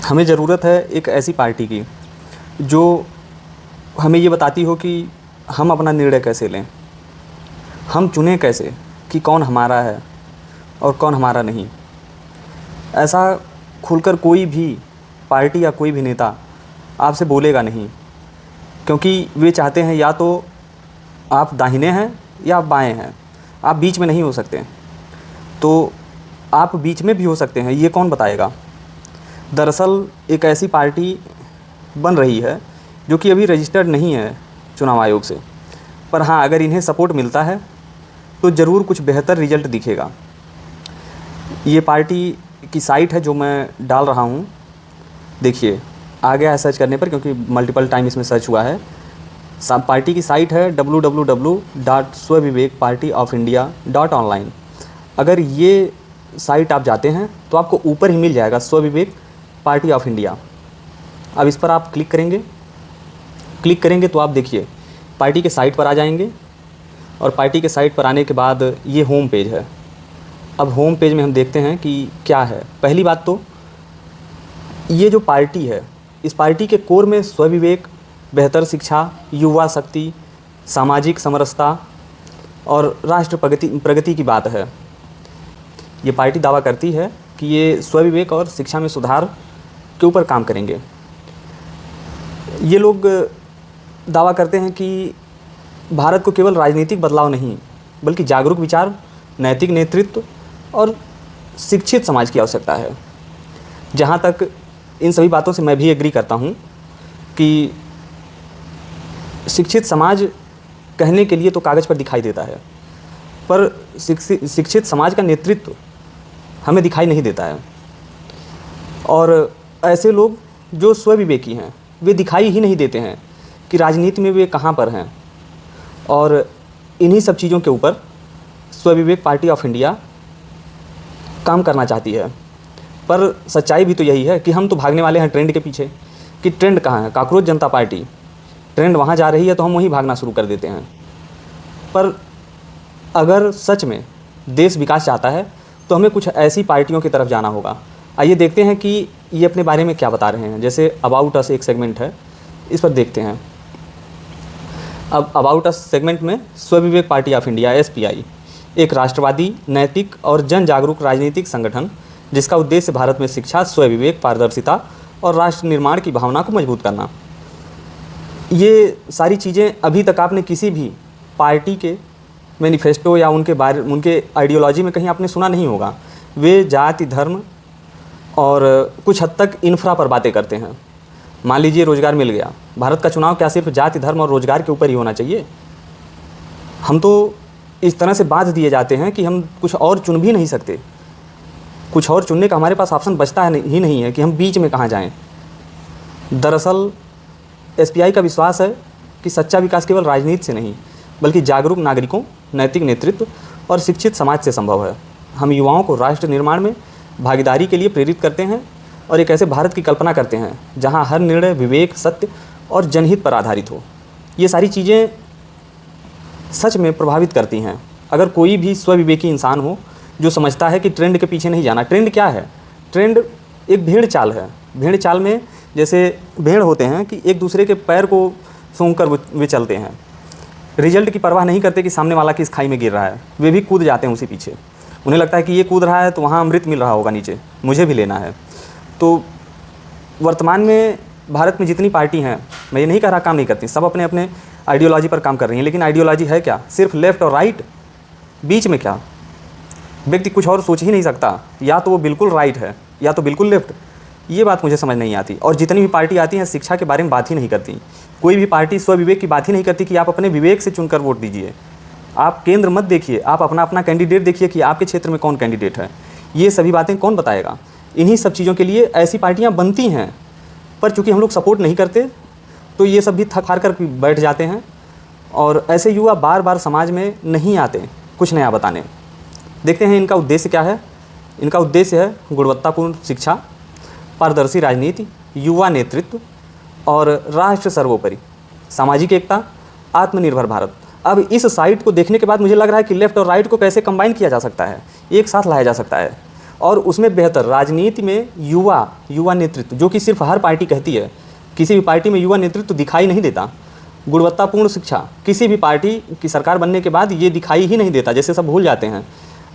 हमें ज़रूरत है एक ऐसी पार्टी की जो हमें ये बताती हो कि हम अपना निर्णय कैसे लें, हम चुनें कैसे कि कौन हमारा है और कौन हमारा नहीं। ऐसा खुलकर कोई भी पार्टी या कोई भी नेता आपसे बोलेगा नहीं, क्योंकि वे चाहते हैं या तो आप दाहिने हैं या आप बाएं हैं, आप बीच में नहीं हो सकते। तो आप बीच में भी हो सकते हैं, ये कौन बताएगा। दरअसल एक ऐसी पार्टी बन रही है जो कि अभी रजिस्टर्ड नहीं है चुनाव आयोग से, पर हाँ, अगर इन्हें सपोर्ट मिलता है तो ज़रूर कुछ बेहतर रिजल्ट दिखेगा। ये पार्टी की साइट है जो मैं डाल रहा हूँ, देखिए आ गया है सर्च करने पर, क्योंकि मल्टीपल टाइम इसमें सर्च हुआ है। सब पार्टी की साइट है www.swavivekpartyofindia.online। अगर ये साइट आप जाते हैं तो आपको ऊपर ही मिल जाएगा स्वविवेक पार्टी ऑफ इंडिया। अब इस पर आप क्लिक करेंगे तो आप देखिए पार्टी के साइट पर आ जाएंगे, और पार्टी के साइट पर आने के बाद ये होम पेज है। अब होम पेज में हम देखते हैं कि क्या है। पहली बात तो ये जो पार्टी है, इस पार्टी के कोर में स्वविवेक, बेहतर शिक्षा, युवा शक्ति, सामाजिक समरसता और राष्ट्र प्रगति की बात है। ये पार्टी दावा करती है कि ये स्वविवेक और शिक्षा में सुधार के ऊपर काम करेंगे। ये लोग दावा करते हैं कि भारत को केवल राजनीतिक बदलाव नहीं, बल्कि जागरूक विचार, नैतिक नेतृत्व और शिक्षित समाज की आवश्यकता है। जहाँ तक इन सभी बातों से मैं भी एग्री करता हूँ कि शिक्षित समाज कहने के लिए तो कागज़ पर दिखाई देता है, पर शिक्षित समाज का नेतृत्व हमें दिखाई नहीं देता है। और ऐसे लोग जो स्वविवेकी हैं वे दिखाई ही नहीं देते हैं कि राजनीति में वे कहाँ पर हैं। और इन्हीं सब चीज़ों के ऊपर स्वविवेक पार्टी ऑफ इंडिया काम करना चाहती है। पर सच्चाई भी तो यही है कि हम तो भागने वाले हैं ट्रेंड के पीछे, कि ट्रेंड कहाँ है। काकरोच जनता पार्टी ट्रेंड वहाँ जा रही है तो हम वहीं भागना शुरू कर देते हैं। पर अगर सच में देश विकास चाहता है तो हमें कुछ ऐसी पार्टियों की तरफ जाना होगा। आइए देखते हैं कि ये अपने बारे में क्या बता रहे हैं। जैसे अबाउट अस एक सेगमेंट है, इस पर देखते हैं। अब अबाउट अस सेगमेंट में स्वविवेक पार्टी ऑफ इंडिया SPI एक राष्ट्रवादी, नैतिक और जन जागरूक राजनीतिक संगठन जिसका उद्देश्य भारत में शिक्षा, स्वविवेक, पारदर्शिता और राष्ट्र निर्माण की भावना को मजबूत करना। ये सारी चीज़ें अभी तक आपने किसी भी पार्टी के मैनिफेस्टो या उनके आइडियोलॉजी में कहीं आपने सुना नहीं होगा। वे जाति, धर्म और कुछ हद तक इंफ्रा पर बातें करते हैं। मान लीजिए रोज़गार मिल गया, भारत का चुनाव क्या सिर्फ जाति, धर्म और रोज़गार के ऊपर ही होना चाहिए? हम तो इस तरह से बांध दिए जाते हैं कि हम कुछ और चुन भी नहीं सकते। कुछ और चुनने का हमारे पास ऑप्शन बचता ही नहीं है कि हम बीच में कहाँ जाएं। दरअसल SPI का विश्वास है कि सच्चा विकास केवल राजनीति से नहीं, बल्कि जागरूक नागरिकों, नैतिक नेतृत्व और शिक्षित समाज से संभव है। हम युवाओं को राष्ट्र निर्माण में भागीदारी के लिए प्रेरित करते हैं और एक ऐसे भारत की कल्पना करते हैं जहां हर निर्णय विवेक, सत्य और जनहित पर आधारित हो। ये सारी चीज़ें सच में प्रभावित करती हैं। अगर कोई भी स्वविवेकी इंसान हो जो समझता है कि ट्रेंड के पीछे नहीं जाना। ट्रेंड क्या है? ट्रेंड एक भेड़ चाल है। भेड़ चाल में जैसे भेड़ होते हैं कि एक दूसरे के पैर को सूंघ कर वे चलते हैं, रिजल्ट की परवाह नहीं करते कि सामने वाला किस खाई में गिर रहा है। वे भी कूद जाते हैं उसी पीछे। उन्हें लगता है कि ये कूद रहा है तो वहाँ अमृत मिल रहा होगा नीचे, मुझे भी लेना है। तो वर्तमान में भारत में जितनी पार्टी हैं, मैं ये नहीं कह रहा काम नहीं करती, सब अपने अपने आइडियोलॉजी पर काम कर रही हैं, लेकिन आइडियोलॉजी है क्या? सिर्फ लेफ़्ट और राइट, बीच में क्या? व्यक्ति कुछ और सोच ही नहीं सकता। या तो वो बिल्कुल राइट है या तो बिल्कुल लेफ़्ट। ये बात मुझे समझ नहीं आती। और जितनी भी पार्टी आती हैं शिक्षा के बारे में बात ही नहीं करती। कोई भी पार्टी स्वविवेक की बात ही नहीं करती कि आप अपने विवेक से चुनकर वोट दीजिए। आप केंद्र मत देखिए, आप अपना कैंडिडेट देखिए कि आपके क्षेत्र में कौन कैंडिडेट है। ये सभी बातें कौन बताएगा? इन्हीं सब चीज़ों के लिए ऐसी पार्टियां बनती हैं, पर चूँकि हम लोग सपोर्ट नहीं करते तो ये सब भी थक हार कर बैठ जाते हैं। और ऐसे युवा बार बार समाज में नहीं आते कुछ नया बताने। देखते हैं इनका उद्देश्य क्या है। इनका उद्देश्य है गुणवत्तापूर्ण शिक्षा, पारदर्शी राजनीति, युवा नेतृत्व और राष्ट्र सर्वोपरि, सामाजिक एकता, आत्मनिर्भर भारत। अब इस साइट को देखने के बाद मुझे लग रहा है कि लेफ़्ट और राइट को कैसे कंबाइन किया जा सकता है, एक साथ लाया जा सकता है। और उसमें बेहतर राजनीति में युवा नेतृत्व, जो कि सिर्फ हर पार्टी कहती है, किसी भी पार्टी में युवा नेतृत्व दिखाई नहीं देता। गुणवत्तापूर्ण शिक्षा किसी भी पार्टी की सरकार बनने के बाद ये दिखाई ही नहीं देता, जैसे सब भूल जाते हैं।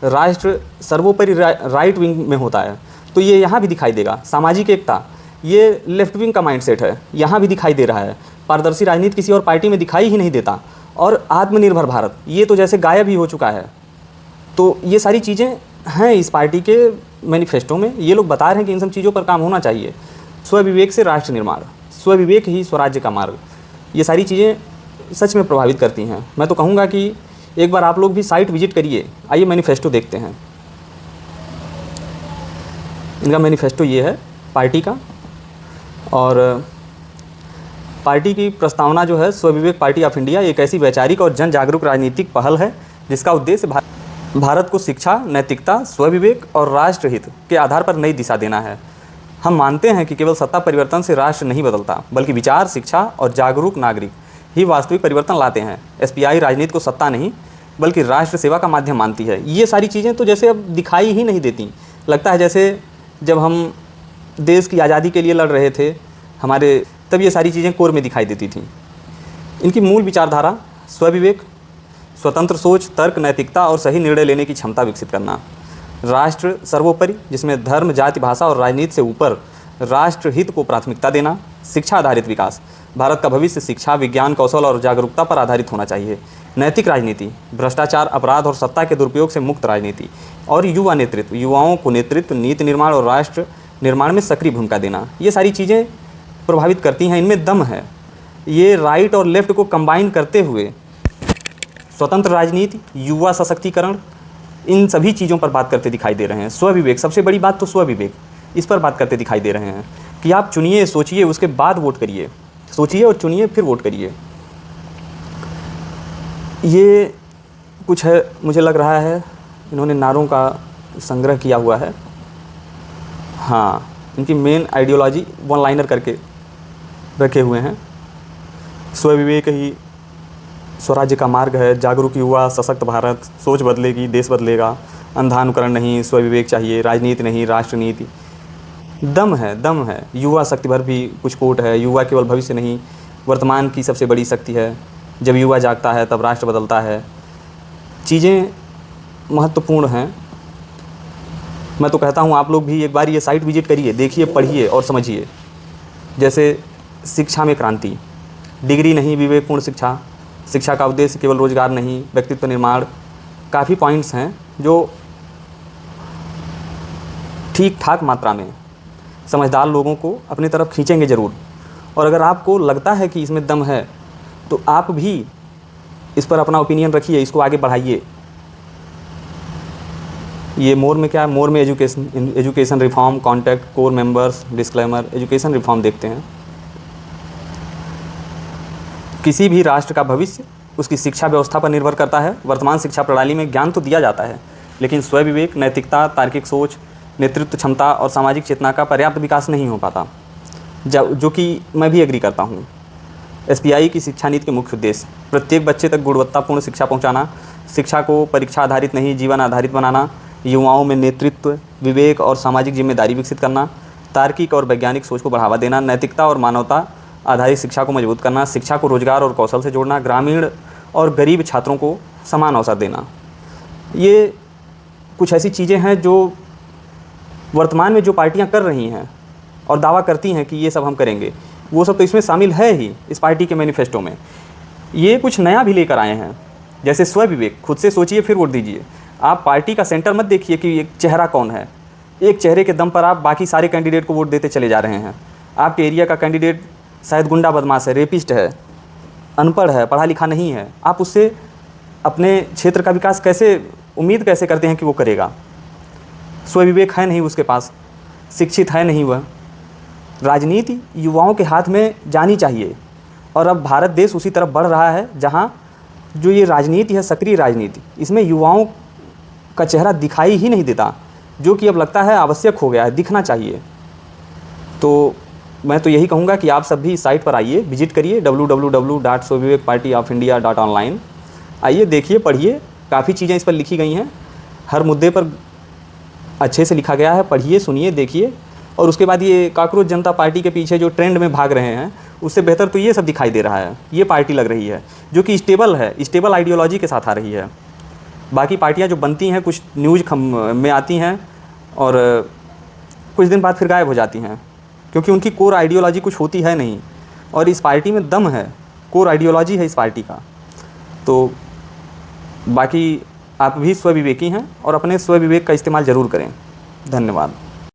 राष्ट्र सर्वोपरि राइट विंग में होता है, तो ये यहाँ भी दिखाई देगा। सामाजिक एकता, ये लेफ्ट विंग का माइंडसेट है, यहाँ भी दिखाई दे रहा है। पारदर्शी राजनीति किसी और पार्टी में दिखाई ही नहीं देता। और आत्मनिर्भर भारत, ये तो जैसे गायब ही हो चुका है। तो ये सारी चीज़ें हैं इस पार्टी के मैनिफेस्टो में। ये लोग बता रहे हैं कि इन सब चीज़ों पर काम होना चाहिए। स्वविवेक से राष्ट्र निर्माण, स्वविवेक ही स्वराज्य का मार्ग, ये सारी चीज़ें सच में प्रभावित करती हैं। मैं तो कहूँगा कि एक बार आप लोग भी साइट विजिट करिए। आइए मैनिफेस्टो देखते हैं। इनका मैनिफेस्टो ये है पार्टी का, और पार्टी की प्रस्तावना जो है, स्वविवेक पार्टी ऑफ इंडिया एक ऐसी वैचारिक और जन जागरूक राजनीतिक पहल है जिसका उद्देश्य भारत को शिक्षा, नैतिकता, स्वविवेक और राष्ट्रहित के आधार पर नई दिशा देना है। हम मानते हैं कि केवल सत्ता परिवर्तन से राष्ट्र नहीं बदलता, बल्कि विचार, शिक्षा और जागरूक नागरिक ही वास्तविक परिवर्तन लाते हैं। एसपीआई राजनीति को सत्ता नहीं बल्कि राष्ट्र सेवा का माध्यम मानती है। ये सारी चीज़ें तो जैसे अब दिखाई ही नहीं देती। लगता है जैसे जब हम देश की आज़ादी के लिए लड़ रहे थे हमारे, तब ये सारी चीज़ें कोर में दिखाई देती थीं। इनकी मूल विचारधारा स्वविवेक, स्वतंत्र सोच, तर्क, नैतिकता और सही निर्णय लेने की क्षमता विकसित करना। राष्ट्र सर्वोपरि, जिसमें धर्म, जाति, भाषा और राजनीति से ऊपर राष्ट्रहित को प्राथमिकता देना। शिक्षा आधारित विकास, भारत का भविष्य शिक्षा, विज्ञान, कौशल और जागरूकता पर आधारित होना चाहिए। नैतिक राजनीति, भ्रष्टाचार, अपराध और सत्ता के दुरुपयोग से मुक्त राजनीति। और युवा नेतृत्व, युवाओं को नेतृत्व, नीति निर्माण और राष्ट्र निर्माण में सक्रिय भूमिका देना। ये सारी चीज़ें प्रभावित करती हैं, इनमें दम है। ये राइट और लेफ्ट को कंबाइन करते हुए स्वतंत्र राजनीति, युवा सशक्तिकरण, इन सभी चीज़ों पर बात करते दिखाई दे रहे हैं। स्वविवेक, सबसे बड़ी बात तो स्वविवेक, इस पर बात करते दिखाई दे रहे हैं कि आप चुनिए, सोचिए, उसके बाद वोट करिए। सोचिए और चुनिए, फिर वोट करिए। ये कुछ है, मुझे लग रहा है इन्होंने नारों का संग्रह किया हुआ है। हाँ, इनकी मेन आइडियोलॉजी वन लाइनर करके रखे हुए हैं। स्वविवेक ही स्वराज्य का मार्ग है, जागरूक युवा, सशक्त भारत, सोच बदलेगी, देश बदलेगा, अंधानुकरण नहीं, स्वविवेक चाहिए, राजनीति नहीं, राष्ट्रनीति। दम है। युवा शक्ति भर भी कुछ कोट है। युवा केवल भविष्य नहीं, वर्तमान की सबसे बड़ी शक्ति है। जब युवा जागता है तब राष्ट्र बदलता है। चीज़ें महत्वपूर्ण हैं। मैं तो कहता हूँ आप लोग भी एक बार ये साइट विजिट करिए, देखिए, पढ़िए और समझिए। जैसे शिक्षा में क्रांति, डिग्री नहीं, विवेकपूर्ण शिक्षा, शिक्षा का उद्देश्य केवल रोजगार नहीं, व्यक्तित्व निर्माण, काफ़ी पॉइंट्स हैं जो ठीक ठाक मात्रा में समझदार लोगों को अपनी तरफ खींचेंगे ज़रूर। और अगर आपको लगता है कि इसमें दम है तो आप भी इस पर अपना ओपिनियन रखिए, इसको आगे बढ़ाइए। ये मोर में क्या है? मोर में education reform, contact, core members, disclaimer. Education reform देखते हैं। किसी भी राष्ट्र का भविष्य उसकी शिक्षा व्यवस्था पर निर्भर करता है। वर्तमान शिक्षा प्रणाली में ज्ञान तो दिया जाता है, लेकिन स्वविवेक, नैतिकता, तार्किक सोच, नेतृत्व क्षमता और सामाजिक चेतना का पर्याप्त विकास नहीं हो पाता, जो कि मैं भी एग्री करता हूँ। एसपीआई की शिक्षा नीति के मुख्य उद्देश्य: प्रत्येक बच्चे तक गुणवत्तापूर्ण शिक्षा पहुँचाना, शिक्षा को परीक्षा आधारित नहीं जीवन आधारित बनाना, युवाओं में नेतृत्व, विवेक और सामाजिक जिम्मेदारी विकसित करना, तार्किक और वैज्ञानिक सोच को बढ़ावा देना, नैतिकता और मानवता आधारित शिक्षा को मजबूत करना, शिक्षा को रोजगार और कौशल से जोड़ना, ग्रामीण और गरीब छात्रों को समान अवसर देना। ये कुछ ऐसी चीज़ें हैं जो वर्तमान में जो पार्टियां कर रही हैं और दावा करती हैं कि ये सब हम करेंगे, वो सब तो इसमें शामिल है ही इस पार्टी के मैनिफेस्टो में। ये कुछ नया भी लेकर आए हैं, जैसे स्वविवेक। खुद से सोचिए फिर वोट दीजिए। आप पार्टी का सेंटर मत देखिए कि एक चेहरा कौन है। एक चेहरे के दम पर आप बाकी सारे कैंडिडेट को वोट देते चले जा रहे हैं। आपके एरिया का कैंडिडेट शायद गुंडा बदमाश है, रेपिस्ट है, अनपढ़ है, पढ़ा लिखा नहीं है। आप उससे अपने क्षेत्र का विकास उम्मीद कैसे करते हैं कि वो करेगा? स्वविवेक है नहीं उसके पास, शिक्षित है नहीं वह। राजनीति युवाओं के हाथ में जानी चाहिए, और अब भारत देश उसी तरफ बढ़ रहा है जहाँ जो ये राजनीति है, सक्रिय राजनीति, इसमें युवाओं का चेहरा दिखाई ही नहीं देता, जो कि अब लगता है आवश्यक हो गया है, दिखना चाहिए। तो मैं तो यही कहूँगा कि आप सब भी इस साइट पर आइए, विजिट करिए www.swvivekpartyofIndia.online। आइए, देखिए, पढ़िए, काफ़ी चीज़ें इस पर लिखी गई हैं। हर मुद्दे पर अच्छे से लिखा गया है, पढ़िए, सुनिए, देखिए। और उसके बाद ये कॉकरोच जनता पार्टी के पीछे जो ट्रेंड में भाग रहे हैं, उससे बेहतर तो ये सब दिखाई दे रहा है। ये पार्टी लग रही है जो कि स्टेबल है, स्टेबल आइडियोलॉजी के साथ आ रही है। बाकी पार्टियां जो बनती हैं, कुछ न्यूज़ में आती हैं और कुछ दिन बाद फिर गायब हो जाती हैं, क्योंकि उनकी कोर आइडियोलॉजी कुछ होती है नहीं। और इस पार्टी में दम है, कोर आइडियोलॉजी है इस पार्टी का। तो बाकी आप भी स्वविवेकी हैं और अपने स्वविवेक का इस्तेमाल ज़रूर करें। धन्यवाद।